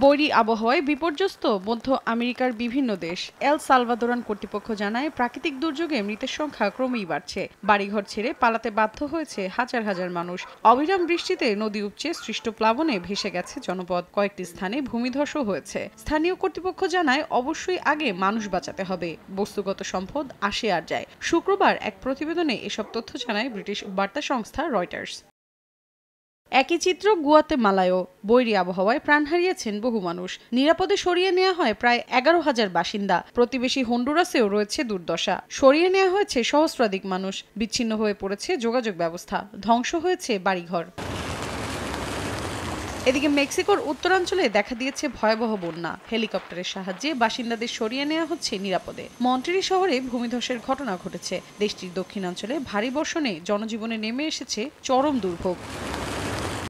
বৈরী আবহাওয়ায় বিপর্যস্ত মধ্য আমেরিকার বিভিন্ন দেশ। এল সালভাদোরান কর্তৃপক্ষ জানায়, প্রাকৃতিক দুর্যোগে মৃতের সংখ্যা ক্রমেই বাড়ছে। বাড়িঘর ছেড়ে পালাতে বাধ্য হয়েছে হাজার হাজার মানুষ। অবিরাম বৃষ্টিতে নদী উপচে সৃষ্ট প্লাবনে ভেসে গেছে জনপদ। কয়েকটি স্থানে ভূমিধসও হয়েছে। স্থানীয় কর্তৃপক্ষ জানায়, অবশ্যই আগে মানুষ বাঁচাতে হবে, বস্তুগত সম্পদ আসে আর যায়। শুক্রবার এক প্রতিবেদনে এসব তথ্য জানায় ব্রিটিশ বার্তা সংস্থা রয়টার্স। একই চিত্র গুয়াতেমালায়ও। বৈরী আবহাওয়ায় প্রাণ হারিয়েছেন বহু মানুষ। নিরাপদে সরিয়ে নেওয়া হয় প্রায় 11,000 বাসিন্দা। প্রতিবেশী হন্ডুরাসেও রয়েছে দুর্দশা। সরিয়ে নেওয়া হয়েছে সহস্রাধিক মানুষ। বিচ্ছিন্ন হয়ে পড়েছে যোগাযোগ ব্যবস্থা। ধ্বংস হয়েছে বাড়িঘর। এদিকে মেক্সিকোর উত্তরাঞ্চলে দেখা দিয়েছে ভয়াবহ বন্যা। হেলিকপ্টারের সাহায্যে বাসিন্দাদের সরিয়ে নেওয়া হচ্ছে নিরাপদে। মন্ট্রিল শহরে ভূমিধসের ঘটনা ঘটেছে। দেশটির দক্ষিণাঞ্চলে ভারী বর্ষণে জনজীবনে নেমে এসেছে চরম দুর্ভোগ।